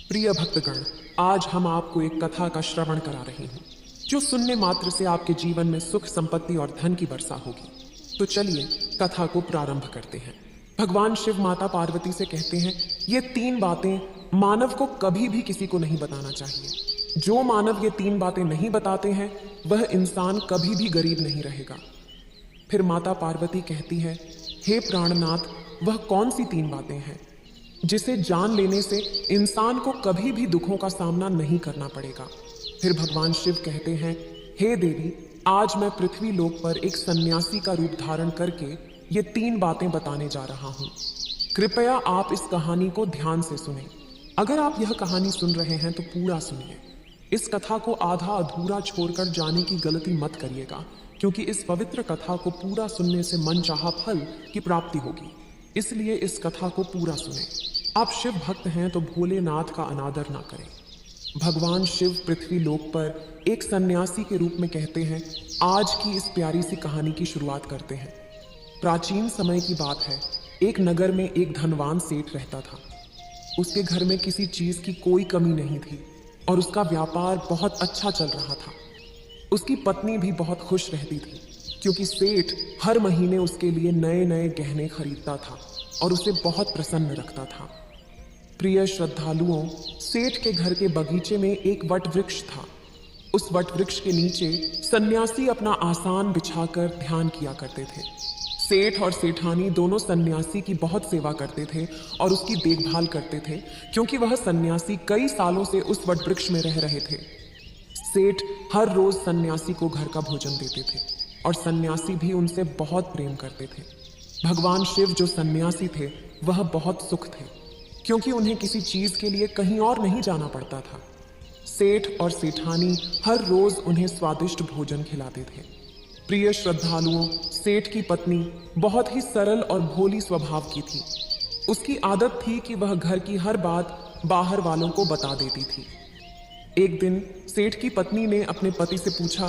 प्रिय भक्तगण, आज हम आपको एक कथा का श्रवण करा रहे हैं जो सुनने मात्र से आपके जीवन में सुख, संपत्ति और धन की वर्षा होगी। तो चलिए कथा को प्रारंभ करते हैं। भगवान शिव माता पार्वती से कहते हैं, ये 3 बातें मानव को कभी भी किसी को नहीं बताना चाहिए। जो मानव ये 3 बातें नहीं बताते हैं वह इंसान कभी भी गरीब नहीं रहेगा। फिर माता पार्वती कहती है, हे प्राणनाथ, वह कौन सी 3 बातें हैं जिसे जान लेने से इंसान को कभी भी दुखों का सामना नहीं करना पड़ेगा। फिर भगवान शिव कहते हैं, हे देवी, आज मैं पृथ्वी लोक पर एक सन्यासी का रूप धारण करके ये 3 बातें बताने जा रहा हूँ। कृपया आप इस कहानी को ध्यान से सुनें। अगर आप यह कहानी सुन रहे हैं तो पूरा सुनिए। इस कथा को आधा अधूरा छोड़कर जाने की गलती मत करिएगा, क्योंकि इस पवित्र कथा को पूरा सुनने से मनचाहा फल की प्राप्ति होगी। इसलिए इस कथा को पूरा सुनें। आप शिव भक्त हैं तो भोलेनाथ का अनादर ना करें। भगवान शिव पृथ्वी लोक पर एक सन्यासी के रूप में कहते हैं। आज की इस प्यारी सी कहानी की शुरुआत करते हैं। प्राचीन समय की बात है। एक नगर में एक धनवान सेठ रहता था। उसके घर में किसी चीज की कोई कमी नहीं थी और उसका व्यापार बहुत अच्छा चल रहा था। उसकी पत्नी भी बहुत खुश रहती थी, क्योंकि सेठ हर महीने उसके लिए नए नए गहने खरीदता था और उसे बहुत प्रसन्न रखता था। प्रिय श्रद्धालुओं, सेठ के घर के बगीचे में एक वट वृक्ष था। उस वट वृक्ष के नीचे सन्यासी अपना आसान बिछाकर ध्यान किया करते थे। सेठ और सेठानी दोनों सन्यासी की बहुत सेवा करते थे और उसकी देखभाल करते थे, क्योंकि वह सन्यासी कई सालों से उस वट वृक्ष में रह रहे थे। सेठ हर रोज सन्यासी को घर का भोजन देते थे और सन्यासी भी उनसे बहुत प्रेम करते थे। भगवान शिव जो सन्यासी थे वह बहुत सुख थे, क्योंकि उन्हें किसी चीज के लिए कहीं और नहीं जाना पड़ता था। सेठ और सेठानी हर रोज उन्हें स्वादिष्ट भोजन खिलाते थे। प्रिय श्रद्धालुओं, सेठ की पत्नी बहुत ही सरल और भोली स्वभाव की थी। उसकी आदत थी कि वह घर की हर बात बाहर वालों को बता देती थी। एक दिन सेठ की पत्नी ने अपने पति से पूछा,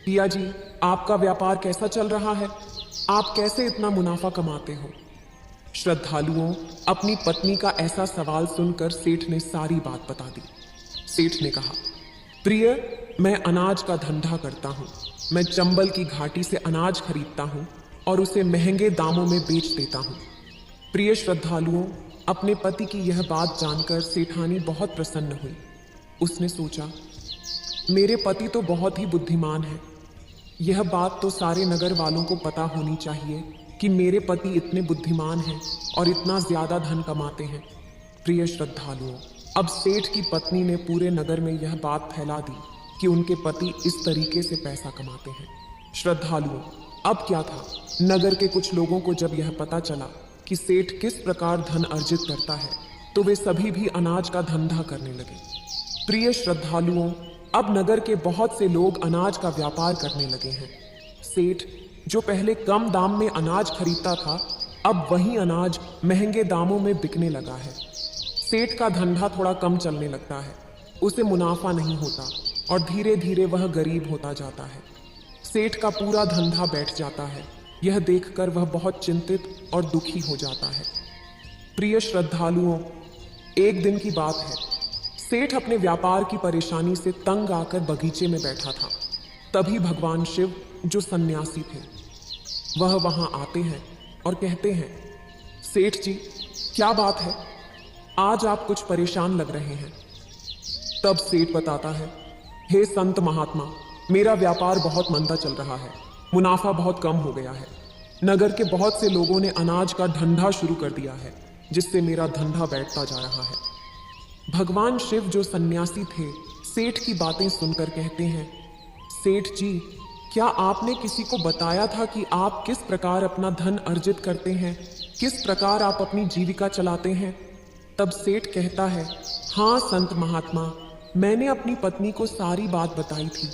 पिया जी, आपका व्यापार कैसा चल रहा है? आप कैसे इतना मुनाफा कमाते हो? श्रद्धालुओं, अपनी पत्नी का ऐसा सवाल सुनकर सेठ ने सारी बात बता दी। सेठ ने कहा, प्रिय, मैं अनाज का धंधा करता हूँ। मैं चंबल की घाटी से अनाज खरीदता हूँ और उसे महंगे दामों में बेच देता हूँ। प्रिय श्रद्धालुओं, अपने पति की यह बात जानकर सेठानी बहुत प्रसन्न हुई। उसने सोचा, मेरे पति तो बहुत ही बुद्धिमान है। यह बात तो सारे नगर वालों को पता होनी चाहिए कि मेरे पति इतने बुद्धिमान हैं और इतना ज्यादा धन कमाते हैं। प्रिय श्रद्धालुओं, अब सेठ की पत्नी ने पूरे नगर में यह बात फैला दी कि उनके पति इस तरीके से पैसा कमाते हैं। श्रद्धालुओं, अब क्या था, नगर के कुछ लोगों को जब यह पता चला कि सेठ किस प्रकार धन अर्जित करता है, तो वे सभी भी अनाज का धंधा करने लगे। प्रिय श्रद्धालुओं, अब नगर के बहुत से लोग अनाज का व्यापार करने लगे हैं। सेठ जो पहले कम दाम में अनाज खरीदता था, अब वही अनाज महंगे दामों में बिकने लगा है। सेठ का धंधा थोड़ा कम चलने लगता है, उसे मुनाफा नहीं होता और धीरे धीरे वह गरीब होता जाता है। सेठ का पूरा धंधा बैठ जाता है। यह देखकर वह बहुत चिंतित और दुखी हो जाता है। प्रिय श्रद्धालुओं, एक दिन की बात है। सेठ अपने व्यापार की परेशानी से तंग आकर बगीचे में बैठा था। तभी भगवान शिव जो सन्यासी थे वह वहां आते हैं और कहते हैं, सेठ जी, क्या बात है? आज आप कुछ परेशान लग रहे हैं। तब सेठ बताता है, हे संत महात्मा, मेरा व्यापार बहुत मंदा चल रहा है। मुनाफा बहुत कम हो गया है। नगर के बहुत से लोगों ने अनाज का धंधा शुरू कर दिया है, जिससे मेरा धंधा बैठता जा रहा है। भगवान शिव जो सन्यासी थे सेठ की बातें सुनकर कहते हैं, सेठ जी, क्या आपने किसी को बताया था कि आप किस प्रकार अपना धन अर्जित करते हैं, किस प्रकार आप अपनी जीविका चलाते हैं? तब सेठ कहता है, हाँ संत महात्मा, मैंने अपनी पत्नी को सारी बात बताई थी।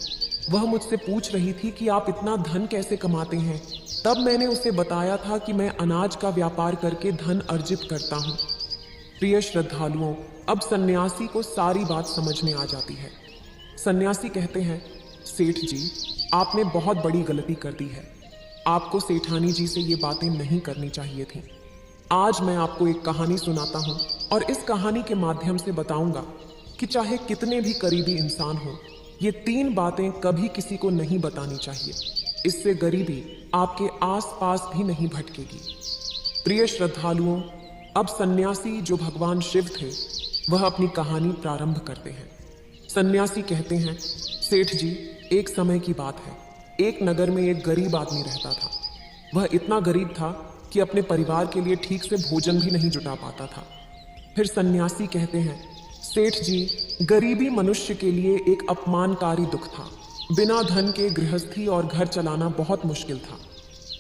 वह मुझसे पूछ रही थी कि आप इतना धन कैसे कमाते हैं। तब मैंने उसे बताया था कि मैं अनाज का व्यापार करके धन अर्जित करता हूँ। प्रिय श्रद्धालुओं, अब सन्यासी को सारी बात समझ में आ जाती है। सन्यासी कहते हैं, सेठ जी, आपने बहुत बड़ी गलती कर दी है। आपको सेठानी जी से ये बातें नहीं करनी चाहिए थी। आज मैं आपको एक कहानी सुनाता हूँ और इस कहानी के माध्यम से बताऊंगा कि चाहे कितने भी करीबी इंसान हो, ये 3 बातें कभी किसी को नहीं बतानी चाहिए। इससे गरीबी आपके आसपास भी नहीं भटकेगी। प्रिय श्रद्धालुओं, अब सन्यासी जो भगवान शिव थे, वह अपनी कहानी प्रारंभ करते हैं। सन्यासी कहते हैं, सेठ जी, एक समय की बात है, एक नगर में एक गरीब आदमी रहता था। वह इतना गरीब था कि अपने परिवार के लिए ठीक से भोजन भी नहीं जुटा पाता था। फिर सन्यासी कहते हैं, सेठ जी, गरीबी मनुष्य के लिए एक अपमानकारी दुख था। बिना धन के गृहस्थी और घर चलाना बहुत मुश्किल था।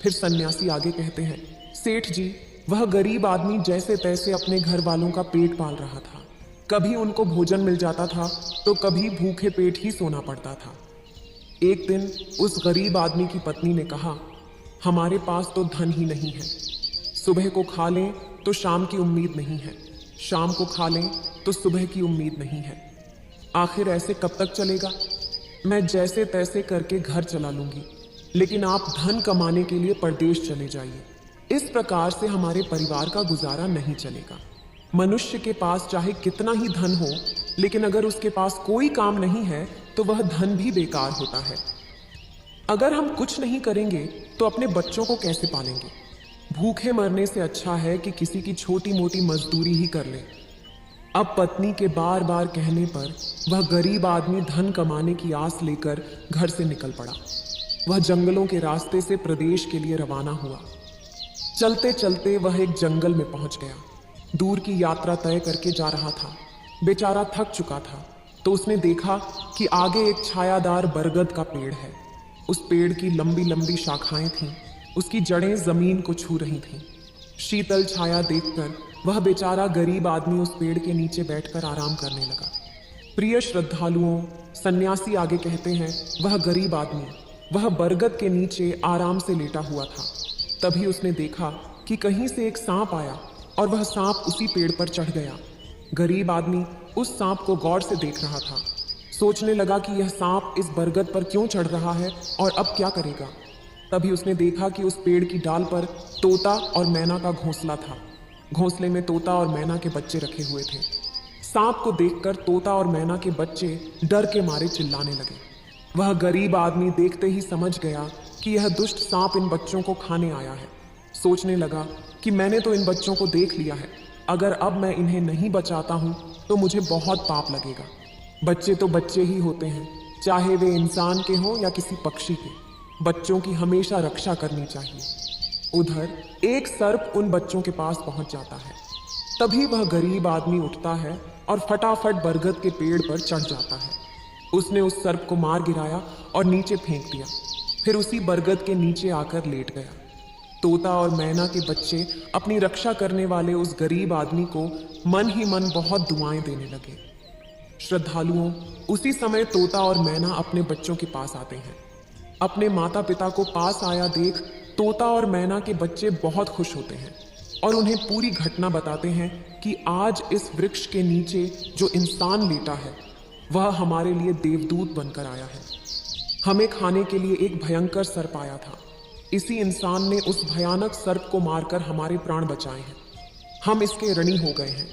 फिर सन्यासी आगे कहते हैं, सेठ जी, वह गरीब आदमी जैसे तैसे अपने घर वालों का पेट पाल रहा था। कभी उनको भोजन मिल जाता था तो कभी भूखे पेट ही सोना पड़ता था। एक दिन उस गरीब आदमी की पत्नी ने कहा, हमारे पास तो धन ही नहीं है। सुबह को खा लें तो शाम की उम्मीद नहीं है, शाम को खा लें तो सुबह की उम्मीद नहीं है। आखिर ऐसे कब तक चलेगा? मैं जैसे तैसे करके घर चला लूंगी, लेकिन आप धन कमाने के लिए परदेश चले जाइए। इस प्रकार से हमारे परिवार का गुजारा नहीं चलेगा। मनुष्य के पास चाहे कितना ही धन हो, लेकिन अगर उसके पास कोई काम नहीं है तो वह धन भी बेकार होता है। अगर हम कुछ नहीं करेंगे तो अपने बच्चों को कैसे पालेंगे? भूखे मरने से अच्छा है कि किसी की छोटी मोटी मजदूरी ही कर ले। अब पत्नी के बार बार कहने पर वह गरीब आदमी धन कमाने की आस लेकर घर से निकल पड़ा। वह जंगलों के रास्ते से प्रदेश के लिए रवाना हुआ। चलते चलते वह एक जंगल में पहुंच गया। दूर की यात्रा तय करके जा रहा था। बेचारा थक चुका था तो उसने देखा कि आगे एक छायादार बरगद का पेड़ है। उस पेड़ की लंबी लंबी शाखाएं थीं, उसकी जड़ें जमीन को छू रही थीं। शीतल छाया देखकर वह बेचारा गरीब आदमी उस पेड़ के नीचे बैठकर आराम करने लगा। प्रिय श्रद्धालुओं, सन्यासी आगे कहते हैं, वह गरीब आदमी वह बरगद के नीचे आराम से लेटा हुआ था। तभी उसने देखा कि कहीं से एक सांप आया और वह सांप उसी पेड़ पर चढ़ गया। गरीब आदमी उस सांप को गौर से देख रहा था। सोचने लगा कि यह सांप इस बरगद पर क्यों चढ़ रहा है और अब क्या करेगा। तभी उसने देखा कि उस पेड़ की डाल पर तोता और मैना का घोंसला था। घोंसले में तोता और मैना के बच्चे रखे हुए थे। सांप को देखकर तोता और मैना के बच्चे डर के मारे चिल्लाने लगे। वह गरीब आदमी देखते ही समझ गया कि यह दुष्ट सांप इन बच्चों को खाने आया है। सोचने लगा कि मैंने तो इन बच्चों को देख लिया है, अगर अब मैं इन्हें नहीं बचाता हूं तो मुझे बहुत पाप लगेगा। बच्चे तो बच्चे ही होते हैं, चाहे वे इंसान के हों या किसी पक्षी के। बच्चों की हमेशा रक्षा करनी चाहिए। उधर एक सर्प उन बच्चों के पास पहुंच जाता है। तभी वह गरीब आदमी उठता है और फटाफट बरगद के पेड़ पर चढ़ जाता है। उसने उस सर्प को मार गिराया और नीचे फेंक दिया। फिर उसी बरगद के नीचे आकर लेट गया। तोता और मैना के बच्चे अपनी रक्षा करने वाले उस गरीब आदमी को मन ही मन बहुत दुआएं देने लगे। श्रद्धालुओं, उसी समय तोता और मैना अपने बच्चों के पास आते हैं। अपने माता पिता को पास आया देख तोता और मैना के बच्चे बहुत खुश होते हैं और उन्हें पूरी घटना बताते हैं कि आज इस वृक्ष के नीचे जो इंसान लेटा है वह हमारे लिए देवदूत बनकर आया है। हमें खाने के लिए एक भयंकर सर्प आया था। इसी इंसान ने उस भयानक सर्प को मारकर हमारे प्राण बचाए हैं। हम इसके ऋणी हो गए हैं।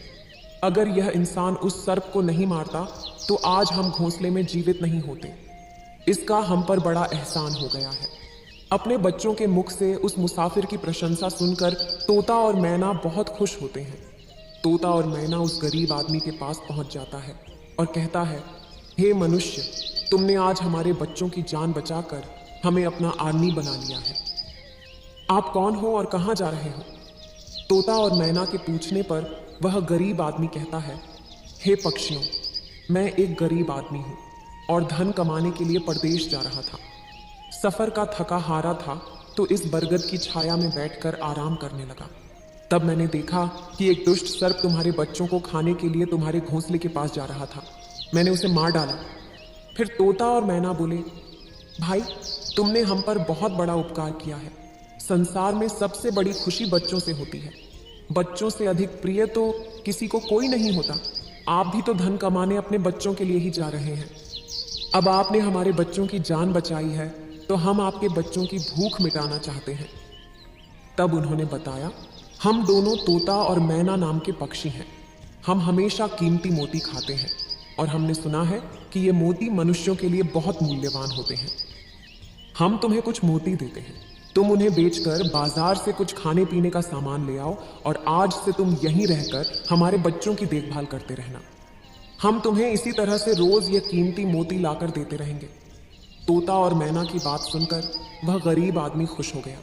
अगर यह इंसान उस सर्प को नहीं मारता तो आज हम घोंसले में जीवित नहीं होते। इसका हम पर बड़ा एहसान हो गया है। अपने बच्चों के मुख से उस मुसाफिर की प्रशंसा सुनकर तोता और मैना बहुत खुश होते हैं। तोता और मैना उस गरीब आदमी के पास पहुंच जाता है और कहता है, हे मनुष्य, तुमने आज हमारे बच्चों की जान बचाकर हमें अपना आदमी बना लिया है। आप कौन हो और कहाँ जा रहे हो? तोता और मैना के पूछने पर वह गरीब आदमी कहता है, हे पक्षियों, मैं एक गरीब आदमी हूँ और धन कमाने के लिए परदेश जा रहा था। सफर का थका हारा था तो इस बरगद की छाया में बैठकर आराम करने लगा। तब मैंने देखा कि एक दुष्ट सर्प तुम्हारे बच्चों को खाने के लिए तुम्हारे घोंसले के पास जा रहा था। मैंने उसे मार डाला। फिर तोता और मैना बोले, भाई, तुमने हम पर बहुत बड़ा उपकार किया है। संसार में सबसे बड़ी खुशी बच्चों से होती है। बच्चों से अधिक प्रिय तो किसी को कोई नहीं होता। आप भी तो धन कमाने अपने बच्चों के लिए ही जा रहे हैं। अब आपने हमारे बच्चों की जान बचाई है तो हम आपके बच्चों की भूख मिटाना चाहते हैं। तब उन्होंने बताया, हम दोनों तोता और मैना नाम के पक्षी हैं। हम हमेशा कीमती मोती खाते हैं और हमने सुना है कि ये मोती मनुष्यों के लिए बहुत मूल्यवान होते हैं। हम तुम्हें कुछ मोती देते हैं, तुम उन्हें बेचकर बाजार से कुछ खाने पीने का सामान ले आओ और आज से तुम यहीं रहकर हमारे बच्चों की देखभाल करते रहना। हम तुम्हें इसी तरह से रोज ये कीमती मोती लाकर देते रहेंगे। तोता और मैना की बात सुनकर वह गरीब आदमी खुश हो गया।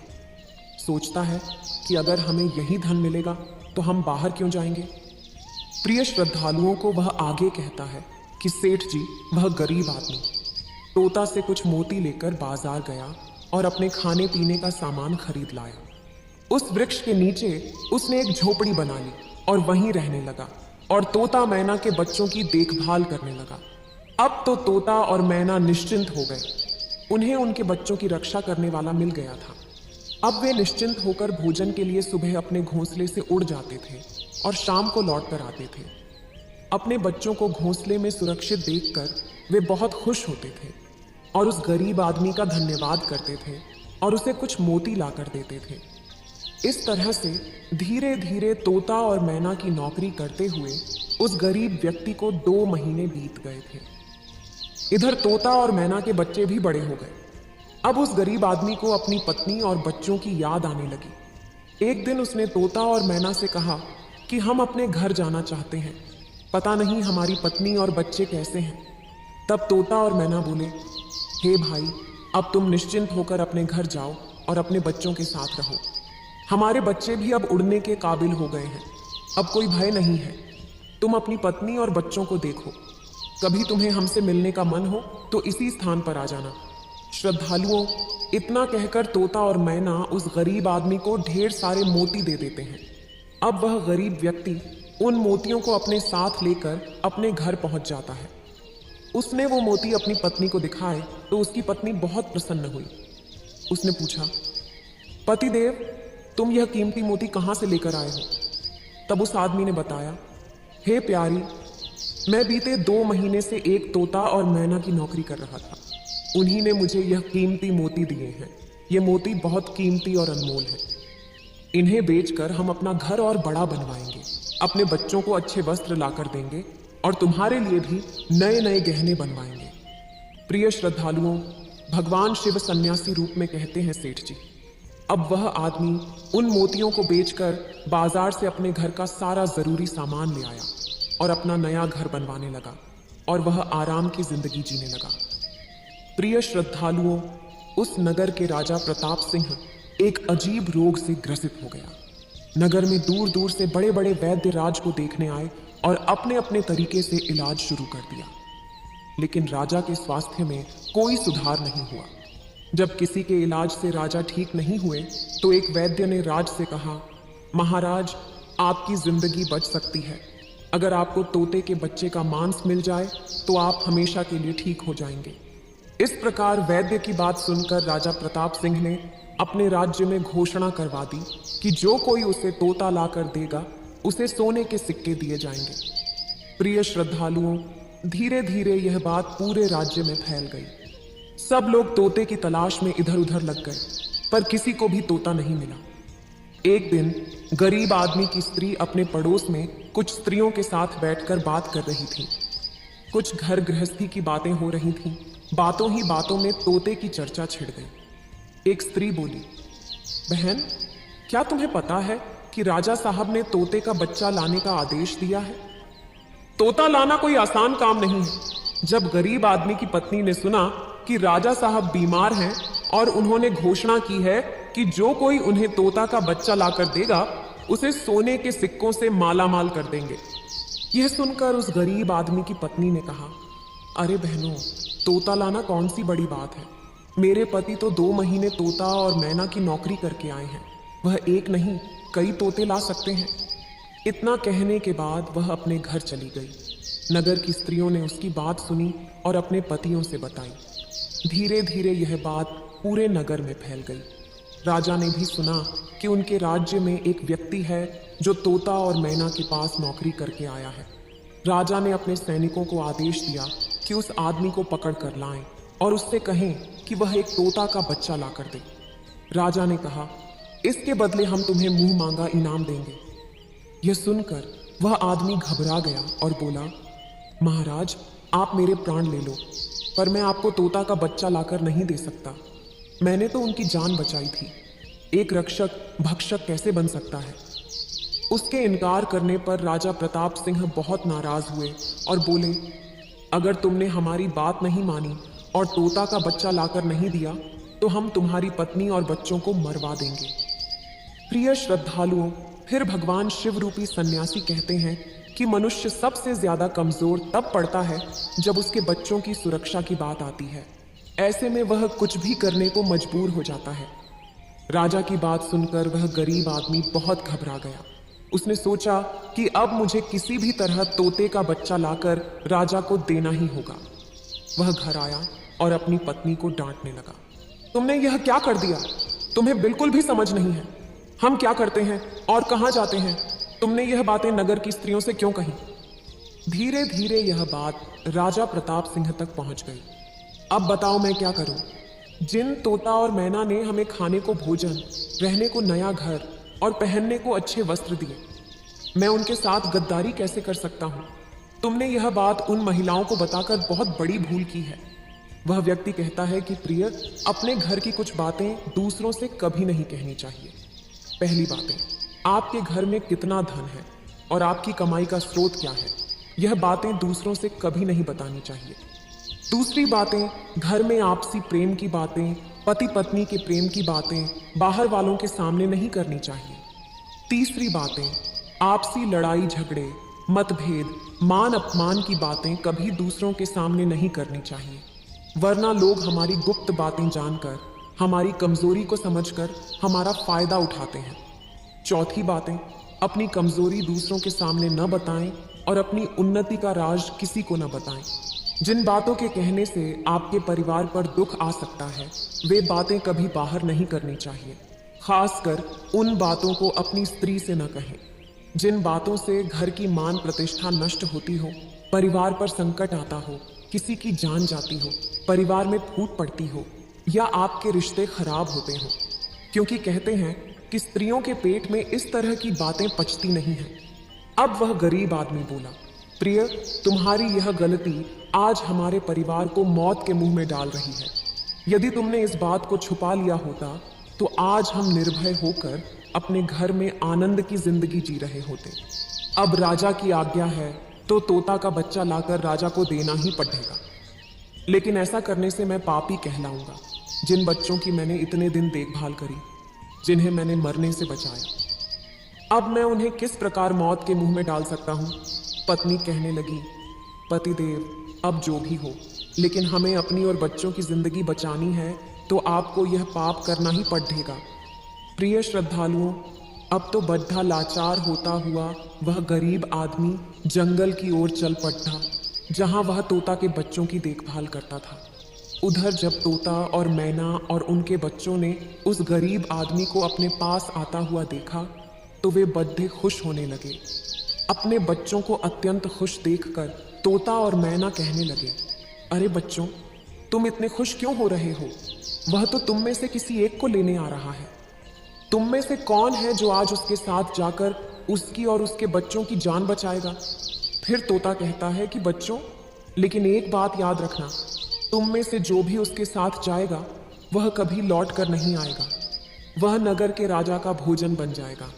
सोचता है कि अगर हमें यही धन मिलेगा तो हम बाहर क्यों जाएंगे। प्रिय श्रद्धालुओं को वह आगे कहता है कि सेठ जी, वह गरीब आदमी तोता से कुछ मोती लेकर बाजार गया और अपने खाने पीने का सामान खरीद लाया। उस वृक्ष के नीचे उसने एक झोपड़ी बना ली और वहीं रहने लगा और तोता मैना के बच्चों की देखभाल करने लगा। अब तो तोता और मैना निश्चिंत हो गए। उन्हें उनके बच्चों की रक्षा करने वाला मिल गया था। अब वे निश्चिंत होकर भोजन के लिए सुबह अपने घोंसले से उड़ जाते थे और शाम को लौट कर आते थे। अपने बच्चों को घोंसले में सुरक्षित देखकर वे बहुत खुश होते थे और उस गरीब आदमी का धन्यवाद करते थे और उसे कुछ मोती लाकर देते थे। इस तरह से धीरे धीरे तोता और मैना की नौकरी करते हुए उस गरीब व्यक्ति को 2 महीने बीत गए थे। इधर तोता और मैना के बच्चे भी बड़े हो गए। अब उस गरीब आदमी को अपनी पत्नी और बच्चों की याद आने लगी। एक दिन उसने तोता और मैना से कहा कि हम अपने घर जाना चाहते हैं, पता नहीं हमारी पत्नी और बच्चे कैसे हैं। तब तोता और मैना बोले, हे भाई, अब तुम निश्चिंत होकर अपने घर जाओ और अपने बच्चों के साथ रहो। हमारे बच्चे भी अब उड़ने के काबिल हो गए हैं, अब कोई भय नहीं है। तुम अपनी पत्नी और बच्चों को देखो। कभी तुम्हें हमसे मिलने का मन हो तो इसी स्थान पर आ जाना। श्रद्धालुओं, इतना कहकर तोता और मैना उस गरीब आदमी को ढेर सारे मोती दे देते हैं। अब वह गरीब व्यक्ति उन मोतियों को अपने साथ लेकर अपने घर पहुंच जाता है। उसने वो मोती अपनी पत्नी को दिखाए तो उसकी पत्नी बहुत प्रसन्न हुई। उसने पूछा, पतिदेव, तुम यह कीमती मोती कहाँ से लेकर आए हो? तब उस आदमी ने बताया, हे प्यारी, मैं बीते 2 महीने से एक तोता और मैना की नौकरी कर रहा था। उन्हीं ने मुझे यह कीमती मोती दिए हैं। ये मोती बहुत कीमती और अनमोल हैं। इन्हें बेचकर हम अपना घर और बड़ा बनवाएंगे, अपने बच्चों को अच्छे वस्त्र लाकर देंगे और तुम्हारे लिए भी नए नए गहने बनवाएंगे। प्रिय श्रद्धालुओं, भगवान शिव सन्यासी रूप में कहते हैं, सेठ जी। अब वह आदमी उन मोतियों को बेचकर बाजार से अपने घर का सारा जरूरी सामान ले आया और अपना नया घर बनवाने लगा और वह आराम की जिंदगी जीने लगा। प्रिय श्रद्धालुओं, उस नगर के राजा प्रताप सिंह एक अजीब रोग से ग्रसित हो गया। नगर में दूर दूर से बड़े बड़े वैद्य राज को देखने आए और अपने अपने तरीके से इलाज शुरू कर दिया, लेकिन राजा के स्वास्थ्य में कोई सुधार नहीं हुआ। जब किसी के इलाज से राजा ठीक नहीं हुए तो एक वैद्य ने राज से कहा, महाराज, आपकी जिंदगी बच सकती है। अगर आपको तोते के बच्चे का मांस मिल जाए तो आप हमेशा के लिए ठीक हो जाएंगे। इस प्रकार वैद्य की बात सुनकर राजा प्रताप सिंह ने अपने राज्य में घोषणा करवा दी कि जो कोई उसे तोता लाकर देगा उसे सोने के सिक्के दिए जाएंगे। प्रिय श्रद्धालुओं, धीरे धीरे यह बात पूरे राज्य में फैल गई। सब लोग तोते की तलाश में इधर उधर लग गए, पर किसी को भी तोता नहीं मिला। एक दिन गरीब आदमी की स्त्री अपने पड़ोस में कुछ स्त्रियों के साथ बैठकर बात कर रही थी। कुछ घर गृहस्थी की बातें हो रही थीं। बातों ही बातों में तोते की चर्चा छिड़ गई। एक स्त्री बोली, बहन, क्या तुम्हें पता है कि राजा साहब ने तोते का बच्चा लाने का आदेश दिया है? तोता लाना कोई आसान काम नहीं है। जब गरीब आदमी की पत्नी ने सुना कि राजा साहब बीमार हैं और उन्होंने घोषणा की है कि जो कोई उन्हें तोता का बच्चा लाकर देगा उसे सोने के सिक्कों से मालामाल कर देंगे। यह सुनकर उस गरीब आदमी की पत्नी ने कहा, अरे बहनों, तोता लाना कौन सी बड़ी बात है। मेरे पति तो 2 महीने तोता और मैना की नौकरी करके आए हैं। वह एक नहीं, कई तोते ला सकते हैं। इतना कहने के बाद वह अपने घर चली गई। नगर की स्त्रियों ने उसकी बात सुनी और अपने पतियों से बताई। धीरे धीरे यह बात पूरे नगर में फैल गई। राजा ने भी सुना कि उनके राज्य में एक व्यक्ति है जो तोता और मैना के पास नौकरी करके आया है। राजा ने अपने सैनिकों को आदेश दिया कि उस आदमी को पकड़ कर लाएं और उससे कहें कि वह एक तोता का बच्चा लाकर दे। राजा ने कहा, इसके बदले हम तुम्हें मुंह मांगा इनाम देंगे। यह सुनकर वह आदमी घबरा गया और बोला, महाराज, आप मेरे प्राण ले लो, पर मैं आपको तोता का बच्चा लाकर नहीं दे सकता। मैंने तो उनकी जान बचाई थी। एक रक्षक भक्षक कैसे बन सकता है? उसके इनकार करने पर राजा प्रताप सिंह बहुत नाराज हुए और बोले, अगर तुमने हमारी बात नहीं मानी और तोता का बच्चा लाकर नहीं दिया तो हम तुम्हारी पत्नी और बच्चों को मरवा देंगे। प्रिय श्रद्धालुओं, फिर भगवान शिव रूपी सन्यासी कहते हैं कि मनुष्य सबसे ज्यादा कमजोर तब पड़ता है जब उसके बच्चों की सुरक्षा की बात आती है। ऐसे में वह कुछ भी करने को मजबूर हो जाता है। राजा की बात सुनकर वह गरीब आदमी बहुत घबरा गया। उसने सोचा कि अब मुझे किसी भी तरह तोते का बच्चा लाकर राजा को देना ही होगा। वह घर आया और अपनी पत्नी को डांटने लगा, तुमने यह क्या कर दिया? तुम्हें बिल्कुल भी समझ नहीं है हम क्या करते हैं और कहाँ जाते हैं। तुमने यह बातें नगर की स्त्रियों से क्यों कही? धीरे धीरे यह बात राजा प्रताप सिंह तक पहुंच गई। अब बताओ मैं क्या करूं? जिन तोता और मैना ने हमें खाने को भोजन, रहने को नया घर और पहनने को अच्छे वस्त्र दिए, मैं उनके साथ गद्दारी कैसे कर सकता हूं? तुमने यह बात उन महिलाओं को बताकर बहुत बड़ी भूल की है। वह व्यक्ति कहता है कि प्रिय, अपने घर की कुछ बातें दूसरों से कभी नहीं कहनी चाहिए। पहली बातें, आपके घर में कितना धन है और आपकी कमाई का स्रोत क्या है, यह बातें दूसरों से कभी नहीं बतानी चाहिए। दूसरी बातें, घर में आपसी प्रेम की बातें, पति पत्नी के प्रेम की बातें बाहर वालों के सामने नहीं करनी चाहिए। तीसरी बातें, आपसी लड़ाई झगड़े, मतभेद, मान अपमान की बातें कभी दूसरों के सामने नहीं करनी चाहिए, वरना लोग हमारी गुप्त बातें जानकर, हमारी कमजोरी को समझकर हमारा फायदा उठाते हैं। चौथी बातें, अपनी कमजोरी दूसरों के सामने न बताएं और अपनी उन्नति का राज किसी को न बताएं। जिन बातों के कहने से आपके परिवार पर दुख आ सकता है, वे बातें कभी बाहर नहीं करनी चाहिए। खासकर उन बातों को अपनी स्त्री से न कहें। जिन बातों से घर की मान प्रतिष्ठा नष्ट होती हो, परिवार पर संकट आता हो, किसी की जान जाती हो, परिवार में फूट पड़ती हो या आपके रिश्ते खराब होते हो। क्योंकि कहते हैं कि स्त्रियों के पेट में इस तरह की बातें पचती नहीं हैं। अब वह गरीब आदमी बोला, प्रिय, तुम्हारी यह गलती आज हमारे परिवार को मौत के मुंह में डाल रही है। यदि तुमने इस बात को छुपा लिया होता तो आज हम निर्भय होकर अपने घर में आनंद की जिंदगी जी रहे होते। अब राजा की आज्ञा है तो तोता का बच्चा लाकर राजा को देना ही पड़ेगा। लेकिन ऐसा करने से मैं पापी कहलाऊंगा, जिन बच्चों की मैंने इतने दिन देखभाल करी, जिन्हें मैंने मरने से बचाया। अब मैं उन्हें किस प्रकार मौत के मुंह में डाल सकता हूं? पत्नी कहने लगी, पतिदेव, अब जो भी हो, लेकिन हमें अपनी और बच्चों की जिंदगी बचानी है तो आपको यह पाप करना ही पड़ेगा। प्रिय श्रद्धालुओं, अब तो बड्ढा लाचार होता हुआ वह गरीब आदमी जंगल की ओर चल पड़ा, जहां वह तोता के बच्चों की देखभाल करता था। उधर जब तोता और मैना और उनके बच्चों ने उस गरीब आदमी को अपने पास आता हुआ देखा तो वे बड्ढे खुश होने लगे। अपने बच्चों को अत्यंत खुश देखकर तोता और मैना कहने लगे, अरे बच्चों, तुम इतने खुश क्यों हो रहे हो? वह तो तुम में से किसी एक को लेने आ रहा है। तुम में से कौन है जो आज उसके साथ जाकर उसकी और उसके बच्चों की जान बचाएगा? फिर तोता कहता है कि बच्चों, लेकिन एक बात याद रखना, तुम में से जो भी उसके साथ जाएगा वह कभी लौट कर नहीं आएगा। वह नगर के राजा का भोजन बन जाएगा।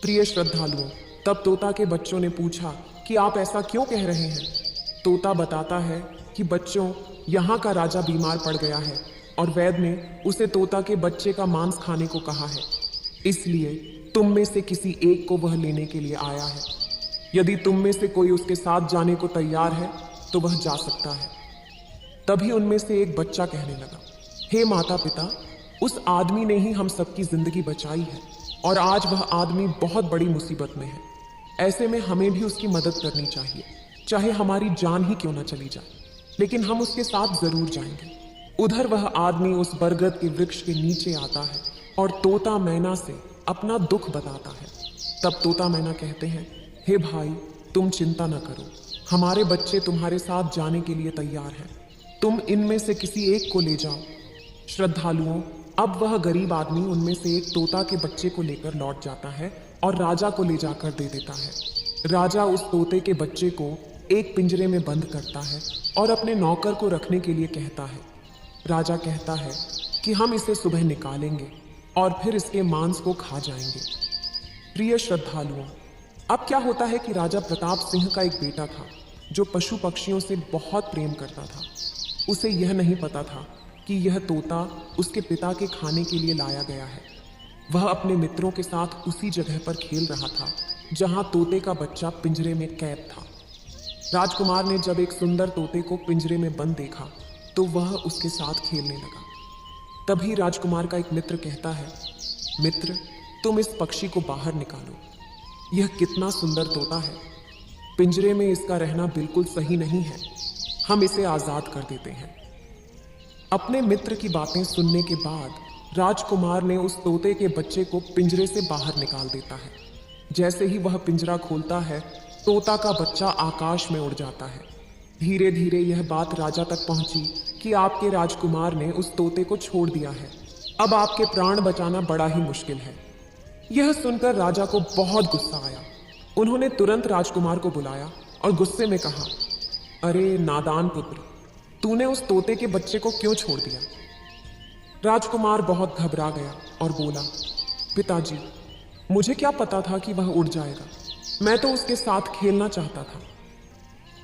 प्रिय श्रद्धालुओं, तब तोता के बच्चों ने पूछा कि आप ऐसा क्यों कह रहे हैं? तोता बताता है कि बच्चों, यहाँ का राजा बीमार पड़ गया है और वैद्य ने उसे तोता के बच्चे का मांस खाने को कहा है, इसलिए तुम में से किसी एक को वह लेने के लिए आया है। यदि तुम में से कोई उसके साथ जाने को तैयार है तो वह जा सकता है। तभी उनमें से एक बच्चा कहने लगा, हे माता पिता, उस आदमी ने ही हम सबकी जिंदगी बचाई है और आज वह आदमी बहुत बड़ी मुसीबत में है। ऐसे में हमें भी उसकी मदद करनी चाहिए, चाहे हमारी जान ही क्यों ना चली जाए, लेकिन हम उसके साथ जरूर जाएंगे। उधर वह आदमी उस बरगद के वृक्ष के नीचे आता है और तोता मैना से अपना दुख बताता है। तब तोता मैना कहते हैं, हे भाई, तुम चिंता न करो, हमारे बच्चे तुम्हारे साथ जाने के लिए तैयार हैं। तुम इनमें से किसी एक को ले जाओ। श्रद्धालुओं, अब वह गरीब आदमी उनमें से एक तोता के बच्चे को लेकर लौट जाता है और राजा को ले जाकर दे देता है। राजा उस तोते के बच्चे को एक पिंजरे में बंद करता है और अपने नौकर को रखने के लिए कहता है। राजा कहता है कि हम इसे सुबह निकालेंगे और फिर इसके मांस को खा जाएंगे। प्रिय श्रद्धालुओं, अब क्या होता है कि राजा प्रताप सिंह का एक बेटा था जो पशु पक्षियों से बहुत प्रेम करता था। उसे यह नहीं पता था कि यह तोता उसके पिता के खाने के लिए लाया गया है। वह अपने मित्रों के साथ उसी जगह पर खेल रहा था जहां तोते का बच्चा पिंजरे में कैद था। राजकुमार ने जब एक सुंदर तोते को पिंजरे में बंद देखा तो वह उसके साथ खेलने लगा। तभी राजकुमार का एक मित्र कहता है, मित्र, तुम इस पक्षी को बाहर निकालो। यह कितना सुंदर तोता है। पिंजरे में इसका रहना बिल्कुल सही नहीं है। हम इसे आजाद कर देते हैं। अपने मित्र की बातें सुनने के बाद राजकुमार ने उस तोते के बच्चे को पिंजरे से बाहर निकाल देता है। जैसे ही वह पिंजरा खोलता है, तोता का बच्चा आकाश में उड़ जाता है। धीरे धीरे यह बात राजा तक पहुंची कि आपके राजकुमार ने उस तोते को छोड़ दिया है। अब आपके प्राण बचाना बड़ा ही मुश्किल है। यह सुनकर राजा को बहुत गुस्सा आया। उन्होंने तुरंत राजकुमार को बुलाया और गुस्से में कहा, अरे नादान पुत्र, तूने उस तोते के बच्चे को क्यों छोड़ दिया? राजकुमार बहुत घबरा गया और बोला, पिताजी, मुझे क्या पता था कि वह उड़ जाएगा। मैं तो उसके साथ खेलना चाहता था।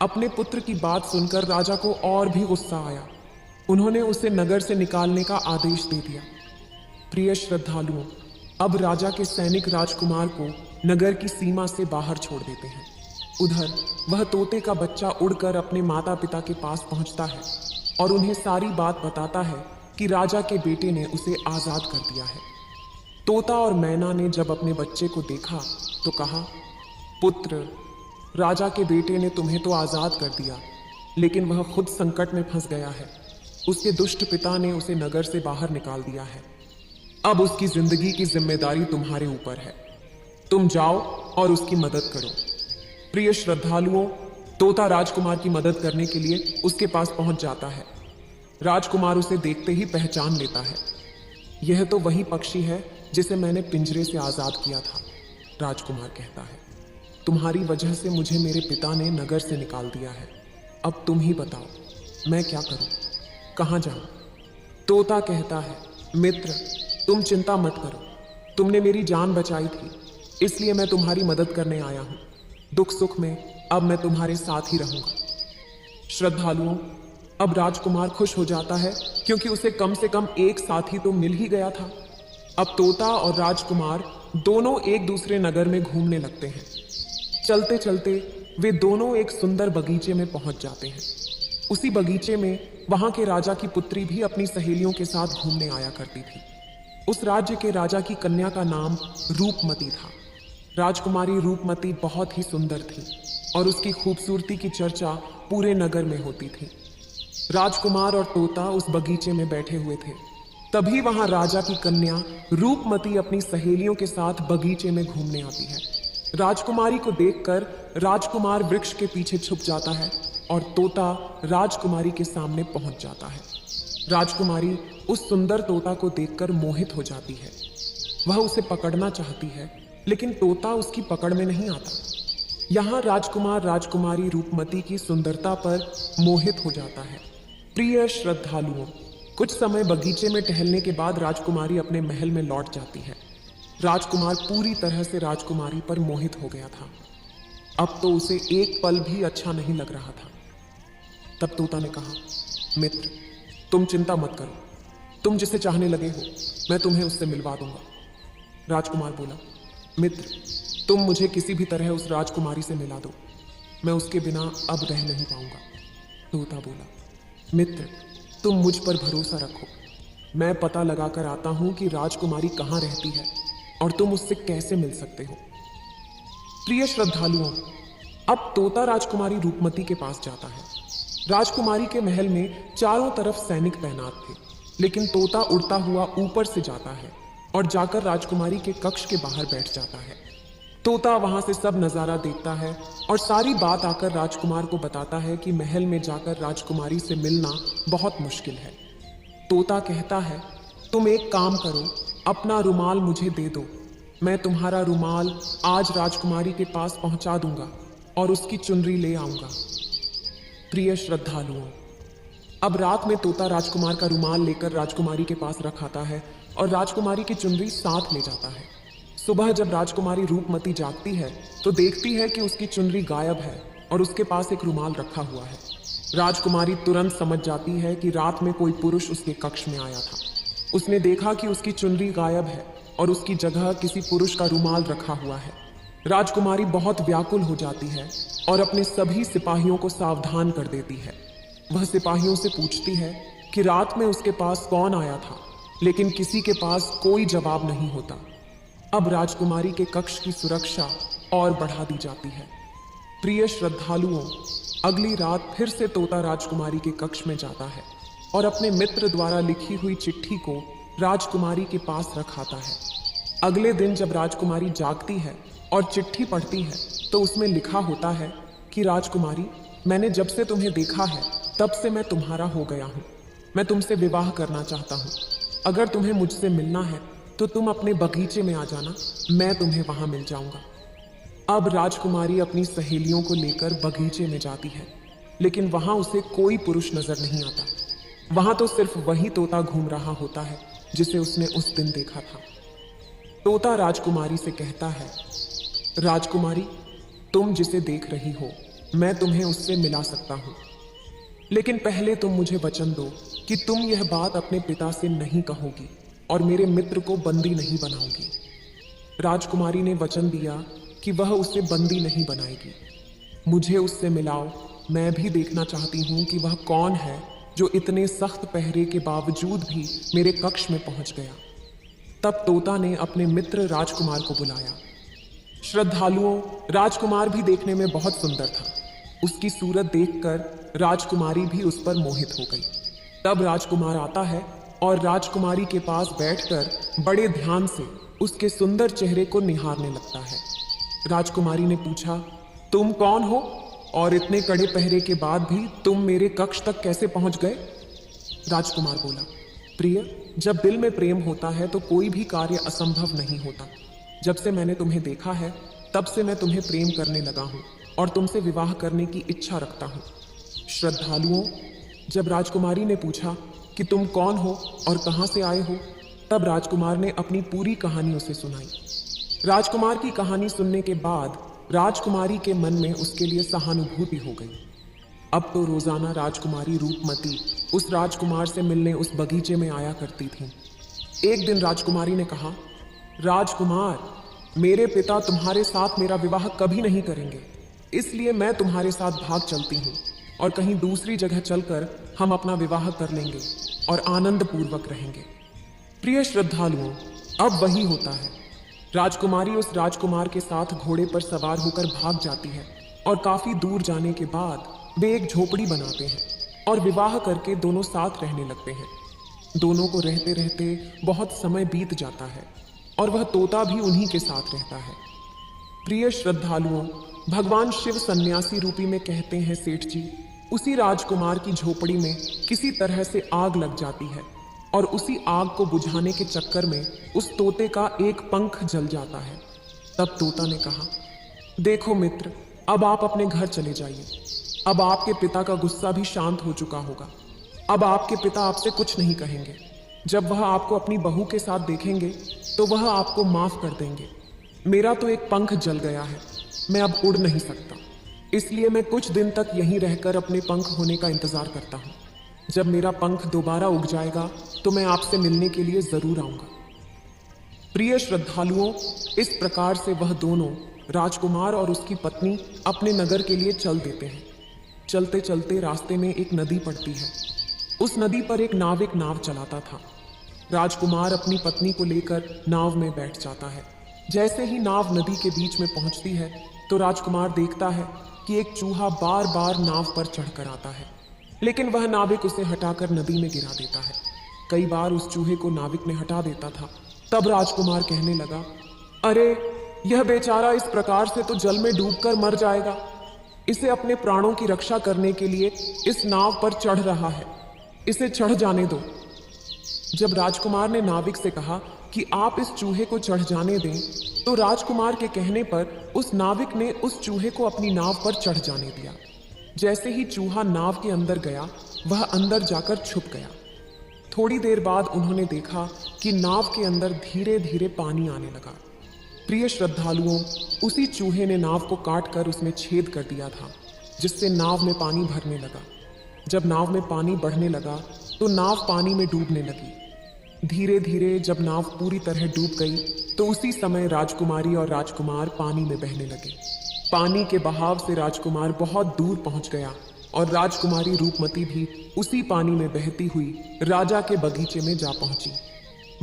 अपने पुत्र की बात सुनकर राजा को और भी गुस्सा आया। उन्होंने उसे नगर से निकालने का आदेश दे दिया। प्रिय श्रद्धालुओं, अब राजा के सैनिक राजकुमार को नगर की सीमा से बाहर छोड़ देते हैं। उधर वह तोते का बच्चा उड़कर अपने माता पिता के पास पहुंचता है और उन्हें सारी बात बताता है कि राजा के बेटे ने उसे आजाद कर दिया है। तोता और मैना ने जब अपने बच्चे को देखा तो कहा, पुत्र, राजा के बेटे ने तुम्हें तो आजाद कर दिया, लेकिन वह खुद संकट में फंस गया है। उसके दुष्ट पिता ने उसे नगर से बाहर निकाल दिया है। अब उसकी जिंदगी की जिम्मेदारी तुम्हारे ऊपर है। तुम जाओ और उसकी मदद करो। प्रिय श्रद्धालुओं, तोता राजकुमार की मदद करने के लिए उसके पास पहुंच जाता है। राजकुमार उसे देखते ही पहचान लेता है। यह तो वही पक्षी है जिसे मैंने पिंजरे से आजाद किया था। राजकुमार कहता है, तुम्हारी वजह से मुझे मेरे पिता ने नगर से निकाल दिया है। अब तुम ही बताओ, मैं क्या करूं, कहां जाऊं? तोता कहता है, मित्र, तुम चिंता मत करो। तुमने मेरी जान बचाई थी, इसलिए मैं तुम्हारी मदद करने आया हूं। दुख सुख में अब मैं तुम्हारे साथ ही रहूंगा। श्रद्धालुओं, अब राजकुमार खुश हो जाता है क्योंकि उसे कम से कम एक साथी तो मिल ही गया था। अब तोता और राजकुमार दोनों एक दूसरे नगर में घूमने लगते हैं। चलते चलते वे दोनों एक सुंदर बगीचे में पहुंच जाते हैं। उसी बगीचे में वहां के राजा की पुत्री भी अपनी सहेलियों के साथ घूमने आया करती थी। उस राज्य के राजा की कन्या का नाम रूपमती था। राजकुमारी रूपमती बहुत ही सुंदर थी और उसकी खूबसूरती की चर्चा पूरे नगर में होती थी। राजकुमार और तोता उस बगीचे में बैठे हुए थे। तभी वहां राजा की कन्या रूपमती अपनी सहेलियों के साथ बगीचे में घूमने आती है। राजकुमारी को देखकर राजकुमार वृक्ष के पीछे छुप जाता है और तोता राजकुमारी के सामने पहुंच जाता है। राजकुमारी उस सुंदर तोता को देखकर मोहित हो जाती है। वह उसे पकड़ना चाहती है, लेकिन तोता उसकी पकड़ में नहीं आता। यहाँ राजकुमार राजकुमारी रूपमती की सुंदरता पर मोहित हो जाता है। प्रिय श्रद्धालुओं, कुछ समय बगीचे में टहलने के बाद राजकुमारी अपने महल में लौट जाती है। राजकुमार पूरी तरह से राजकुमारी पर मोहित हो गया था। अब तो उसे एक पल भी अच्छा नहीं लग रहा था। तब तोता ने कहा, मित्र, तुम चिंता मत करो। तुम जिसे चाहने लगे हो, मैं तुम्हें उससे मिलवा दूंगा। राजकुमार बोला, मित्र, तुम मुझे किसी भी तरह उस राजकुमारी से मिला दो। मैं उसके बिना अब रह नहीं पाऊंगा। तोता बोला, मित्र, तुम मुझ पर भरोसा रखो। मैं पता लगाकर आता हूं कि राजकुमारी कहाँ रहती है और तुम उससे कैसे मिल सकते हो। प्रिय श्रद्धालुओं, अब तोता राजकुमारी रूपमती के पास जाता है। राजकुमारी के महल में चारों तरफ सैनिक तैनात थे, लेकिन तोता उड़ता हुआ ऊपर से जाता है और जाकर राजकुमारी के कक्ष के बाहर बैठ जाता है। तोता वहां से सब नजारा देखता है और सारी बात आकर राजकुमार को बताता है कि महल में जाकर राजकुमारी से मिलना बहुत मुश्किल है। तोता कहता है, तुम एक काम करो, अपना रुमाल मुझे दे दो। मैं तुम्हारा रुमाल आज राजकुमारी के पास पहुंचा दूंगा और उसकी चुनरी ले आऊंगा। प्रिय श्रद्धालुओं, अब रात में तोता राजकुमार का रुमाल लेकर राजकुमारी के पास रख आता है और राजकुमारी की चुनरी साथ ले जाता है। सुबह जब राजकुमारी रूपमती जागती है तो देखती है कि उसकी चुनरी गायब है और उसके पास एक रुमाल रखा हुआ है। राजकुमारी तुरंत समझ जाती है कि रात में कोई पुरुष उसके कक्ष में आया था। उसने देखा कि उसकी चुनरी गायब है और उसकी जगह किसी पुरुष का रुमाल रखा हुआ है। राजकुमारी बहुत व्याकुल हो जाती है और अपने सभी सिपाहियों को सावधान कर देती है। वह सिपाहियों से पूछती है कि रात में उसके पास कौन आया था, लेकिन किसी के पास कोई जवाब नहीं होता। अब राजकुमारी के कक्ष की सुरक्षा और बढ़ा दी जाती है। प्रिय श्रद्धालुओं, अगली रात फिर से तोता राजकुमारी के कक्ष में जाता है और अपने मित्र द्वारा लिखी हुई चिट्ठी को राजकुमारी के पास रखाता है। अगले दिन जब राजकुमारी जागती है और चिट्ठी पढ़ती है तो उसमें लिखा होता है कि राजकुमारी, मैंने जब से तुम्हें देखा है तब से मैं तुम्हारा हो गया हूँ। मैं तुमसे विवाह करना चाहता हूँ। अगर तुम्हें मुझसे मिलना है तो तुम अपने बगीचे में आ जाना, मैं तुम्हें वहां मिल जाऊंगा। अब राजकुमारी अपनी सहेलियों को लेकर बगीचे में जाती है, लेकिन वहां उसे कोई पुरुष नजर नहीं आता। वहां तो सिर्फ वही तोता घूम रहा होता है जिसे उसने उस दिन देखा था। तोता राजकुमारी से कहता है, राजकुमारी, तुम जिसे देख रही हो मैं तुम्हें उससे मिला सकता हूं, लेकिन पहले तुम मुझे वचन दो कि तुम यह बात अपने पिता से नहीं कहोगी और मेरे मित्र को बंदी नहीं बनाओगी। राजकुमारी ने वचन दिया कि वह उसे बंदी नहीं बनाएगी। मुझे उससे मिलाओ, मैं भी देखना चाहती हूं कि वह कौन है जो इतने सख्त पहरे के बावजूद भी मेरे कक्ष में पहुंच गया। तब तोता ने अपने मित्र राजकुमार को बुलाया। श्रद्धालुओं, राजकुमार भी देखने में बहुत सुंदर था। उसकी सूरत देखकर राजकुमारी भी उस पर मोहित हो गई। तब राजकुमार आता है और राजकुमारी के पास बैठकर बड़े ध्यान से उसके सुंदर चेहरे को निहारने लगता है। राजकुमारी ने पूछा, तुम कौन हो और इतने कड़े पहरे के बाद भी तुम मेरे कक्ष तक कैसे पहुंच गए? राजकुमार बोला, प्रिय, जब दिल में प्रेम होता है तो कोई भी कार्य असंभव नहीं होता। जब से मैंने तुम्हें देखा है तब से मैं तुम्हें प्रेम करने लगा हूं और तुमसे विवाह करने की इच्छा रखता हूं। श्रद्धालुओं, जब राजकुमारी ने पूछा कि तुम कौन हो और कहां से आए हो, तब राजकुमार ने अपनी पूरी कहानी उसे सुनाई। राजकुमार की कहानी सुनने के बाद राजकुमारी के मन में उसके लिए सहानुभूति हो गई। अब तो रोजाना राजकुमारी रूपमती उस राजकुमार से मिलने उस बगीचे में आया करती थी। एक दिन राजकुमारी ने कहा, राजकुमार, मेरे पिता तुम्हारे साथ मेरा विवाह कभी नहीं करेंगे, इसलिए मैं तुम्हारे साथ भाग चलती हूँ और कहीं दूसरी जगह चलकर हम अपना विवाह कर लेंगे और आनंद पूर्वक रहेंगे। प्रिय श्रद्धालुओं, अब वही होता है। राजकुमारी उस राजकुमार के साथ घोड़े पर सवार होकर भाग जाती है और काफी दूर जाने के बाद वे एक झोपड़ी बनाते हैं और विवाह करके दोनों साथ रहने लगते हैं। दोनों को रहते रहते बहुत समय बीत जाता है और वह तोता भी उन्हीं के साथ रहता है। प्रिय श्रद्धालुओं, भगवान शिव सन्यासी रूपी में कहते हैं, सेठ जी, उसी राजकुमार की झोपड़ी में किसी तरह से आग लग जाती है और उसी आग को बुझाने के चक्कर में उस तोते का एक पंख जल जाता है। तब तोता ने कहा, देखो मित्र, अब आप अपने घर चले जाइए। अब आपके पिता का गुस्सा भी शांत हो चुका होगा। अब आपके पिता आपसे कुछ नहीं कहेंगे। जब वह आपको अपनी बहू के साथ देखेंगे तो वह आपको माफ कर देंगे। मेरा तो एक पंख जल गया है, मैं अब उड़ नहीं सकता, इसलिए मैं कुछ दिन तक यहीं रहकर अपने पंख होने का इंतजार करता हूँ। जब मेरा पंख दोबारा उग जाएगा तो मैं आपसे मिलने के लिए जरूर आऊंगा। प्रिय श्रद्धालुओं, इस प्रकार से वह दोनों, राजकुमार और उसकी पत्नी, अपने नगर के लिए चल देते हैं। चलते चलते रास्ते में एक नदी पड़ती है। उस नदी पर एक नाविक नाव चलाता था। राजकुमार अपनी पत्नी को लेकर नाव में बैठ जाता है। जैसे ही नाव नदी के बीच में पहुंचती है तो राजकुमार देखता है कि एक चूहा बार बार नाव पर चढ़कर आता है, लेकिन वह नाविक उसे हटाकर नदी में गिरा देता है। कई बार उस चूहे को नाविक ने हटा देता था। तब राजकुमार कहने लगा, अरे यह बेचारा इस प्रकार से तो जल में डूबकर मर जाएगा। इसे अपने प्राणों की रक्षा करने के लिए इस नाव पर चढ़ रहा है, इसे चढ़ जाने दो। जब राजकुमार ने नाविक से कहा कि आप इस चूहे को चढ़ जाने दें, तो राजकुमार के कहने पर उस नाविक ने उस चूहे को अपनी नाव पर चढ़ जाने दिया। जैसे ही चूहा नाव के अंदर गया, वह अंदर जाकर छुप गया। थोड़ी देर बाद उन्होंने देखा कि नाव के अंदर धीरे धीरे पानी आने लगा। प्रिय श्रद्धालुओं, उसी चूहे ने नाव को काटकर उसमें छेद कर दिया था, जिससे नाव में पानी भरने लगा। जब नाव में पानी बढ़ने लगा तो नाव पानी में डूबने लगी। धीरे धीरे जब नाव पूरी तरह डूब गई तो उसी समय राजकुमारी और राजकुमार पानी में बहने लगे। पानी के बहाव से राजकुमार बहुत दूर पहुंच गया और राजकुमारी रूपमती भी उसी पानी में बहती हुई राजा के बगीचे में जा पहुंची।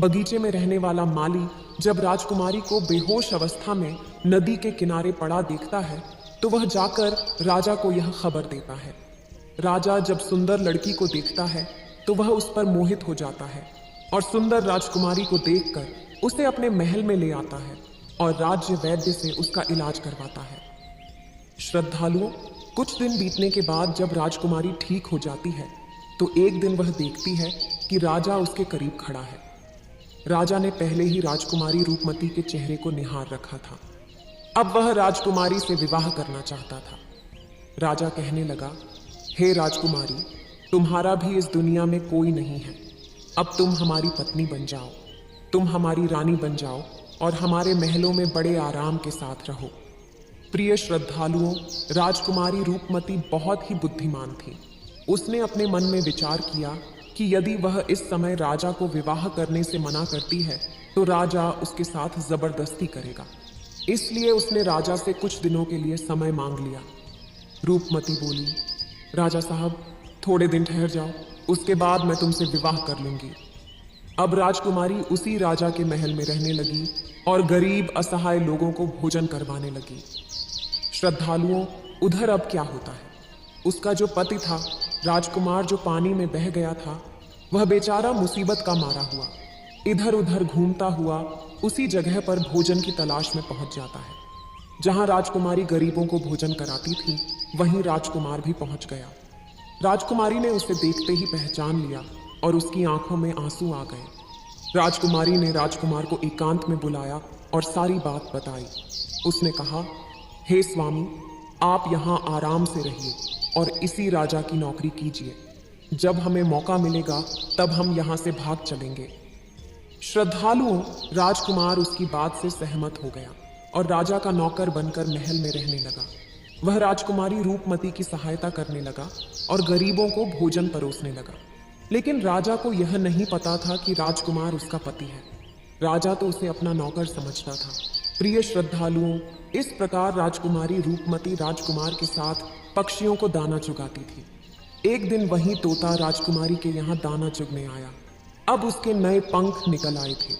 बगीचे में रहने वाला माली जब राजकुमारी को बेहोश अवस्था में नदी के किनारे पड़ा देखता है तो वह जाकर राजा को यह खबर देता है। राजा जब सुंदर लड़की को देखता है तो वह उस पर मोहित हो जाता है और सुंदर राजकुमारी को देखकर उसे अपने महल में ले आता है और राज्य वैद्य से उसका इलाज करवाता है। श्रद्धालुओं, कुछ दिन बीतने के बाद जब राजकुमारी ठीक हो जाती है तो एक दिन वह देखती है कि राजा उसके करीब खड़ा है। राजा ने पहले ही राजकुमारी रूपमती के चेहरे को निहार रखा था। अब वह राजकुमारी से विवाह करना चाहता था। राजा कहने लगा, हे राजकुमारी, तुम्हारा भी इस दुनिया में कोई नहीं है। अब तुम हमारी पत्नी बन जाओ, तुम हमारी रानी बन जाओ और हमारे महलों में बड़े आराम के साथ रहो। प्रिय श्रद्धालुओं, राजकुमारी रूपमती बहुत ही बुद्धिमान थी। उसने अपने मन में विचार किया कि यदि वह इस समय राजा को विवाह करने से मना करती है तो राजा उसके साथ जबरदस्ती करेगा। इसलिए उसने राजा से कुछ दिनों के लिए समय मांग लिया। रूपमती बोली, राजा साहब, थोड़े दिन ठहर जाओ, उसके बाद मैं तुमसे विवाह कर लूंगी। अब राजकुमारी उसी राजा के महल में रहने लगी और गरीब असहाय लोगों को भोजन करवाने लगी। श्रद्धालुओं, उधर अब क्या होता है, उसका जो पति था, राजकुमार जो पानी में बह गया था, वह बेचारा मुसीबत का मारा हुआ इधर उधर घूमता हुआ उसी जगह पर भोजन की तलाश में पहुंच जाता है। जहां राजकुमारी गरीबों को भोजन कराती थी, वहीं राजकुमार भी पहुंच गया। राजकुमारी ने उसे देखते ही पहचान लिया और उसकी आंखों में आंसू आ गए। राजकुमारी ने राजकुमार को एकांत में बुलाया और सारी बात बताई। उसने कहा, हे स्वामी, आप यहाँ आराम से रहिए और इसी राजा की नौकरी कीजिए। जब हमें मौका मिलेगा तब हम यहाँ से भाग चलेंगे। श्रद्धालुओं, राजकुमार उसकी बात से सहमत हो गया और राजा का नौकर बनकर महल में रहने लगा। वह राजकुमारी रूपमती की सहायता करने लगा और गरीबों को भोजन परोसने लगा। लेकिन राजा को यह नहीं पता था कि राजकुमार उसका पति है। राजा तो उसे अपना नौकर समझता था। प्रिय श्रद्धालुओं, इस प्रकार राजकुमारी रूपमती राजकुमार के साथ पक्षियों को दाना चुगाती थी। एक दिन वही तोता राजकुमारी के यहाँ दाना चुगने आया। अब उसके नए पंख निकल आए थे।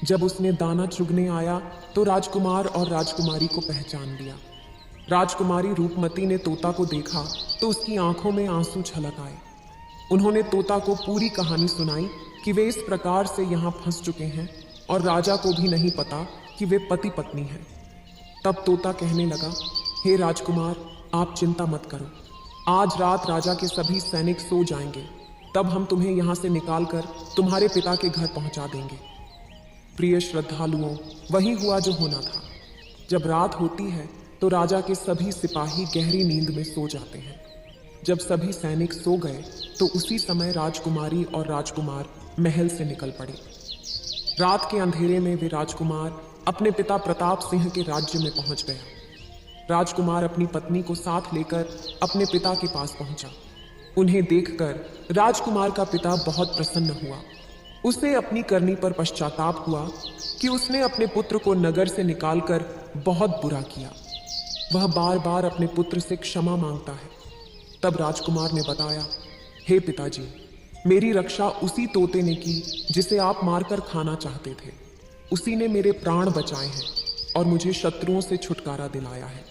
जब उसने दाना चुगने आया तो राजकुमार और राजकुमारी को पहचान लिया। राजकुमारी रूपमती ने तोता को देखा तो उसकी आंखों में आंसू छलक आए। उन्होंने तोता को पूरी कहानी सुनाई कि वे इस प्रकार से यहाँ फंस चुके हैं और राजा को भी नहीं पता कि वे पति पत्नी हैं। तब तोता कहने लगा, हे राजकुमार, आप चिंता मत करो। आज रात राजा के सभी सैनिक सो जाएंगे, तब हम तुम्हें यहाँ से निकालकर तुम्हारे पिता के घर पहुँचा देंगे। प्रिय श्रद्धालुओं, वही हुआ जो होना था। जब रात होती है तो राजा के सभी सिपाही गहरी नींद में सो जाते हैं। जब सभी सैनिक सो गए तो उसी समय राजकुमारी और राजकुमार महल से निकल पड़े। रात के अंधेरे में वे राजकुमार अपने पिता प्रताप सिंह के राज्य में पहुंच गया। राजकुमार अपनी पत्नी को साथ लेकर अपने पिता के पास पहुंचा। उन्हें देखकर राजकुमार का पिता बहुत प्रसन्न हुआ। उसे अपनी करनी पर पश्चाताप हुआ कि उसने अपने पुत्र को नगर से निकालकर बहुत बुरा किया। वह बार बार अपने पुत्र से क्षमा मांगता है। तब राजकुमार ने बताया, हे पिताजी, मेरी रक्षा उसी तोते ने की जिसे आप मारकर खाना चाहते थे। उसी ने मेरे प्राण बचाए हैं और मुझे शत्रुओं से छुटकारा दिलाया है।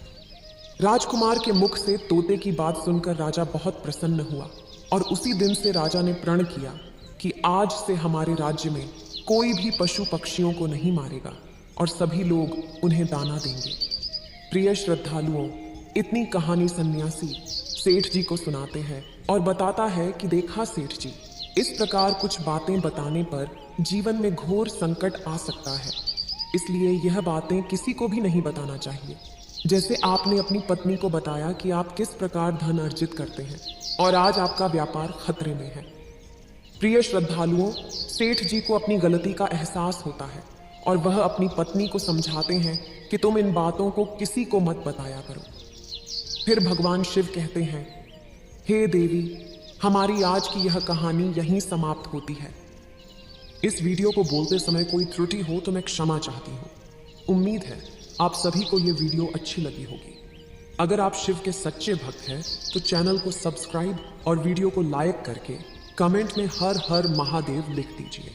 राजकुमार के मुख से तोते की बात सुनकर राजा बहुत प्रसन्न हुआ और उसी दिन से राजा ने प्रण किया कि आज से हमारे राज्य में कोई भी पशु पक्षियों को नहीं मारेगा और सभी लोग उन्हें दाना देंगे। प्रिय श्रद्धालुओं, इतनी कहानी सन्यासी सेठ जी को सुनाते हैं और बताता है कि देखा सेठ जी, इस प्रकार कुछ बातें बताने पर जीवन में घोर संकट आ सकता है, इसलिए यह बातें किसी को भी नहीं बताना चाहिए। जैसे आपने अपनी पत्नी को बताया कि आप किस प्रकार धन अर्जित करते हैं और आज आपका व्यापार खतरे में है। प्रिय श्रद्धालुओं, सेठ जी को अपनी गलती का एहसास होता है और वह अपनी पत्नी को समझाते हैं कि तुम इन बातों को किसी को मत बताया करो। फिर भगवान शिव कहते हैं, हे देवी, हमारी आज की यह कहानी यहीं समाप्त होती है। इस वीडियो को बोलते समय कोई त्रुटि हो तो मैं क्षमा चाहती हूँ। उम्मीद है आप सभी को यह वीडियो अच्छी लगी होगी। अगर आप शिव के सच्चे भक्त हैं तो चैनल को सब्सक्राइब और वीडियो को लाइक करके कमेंट में हर हर महादेव लिख दीजिए।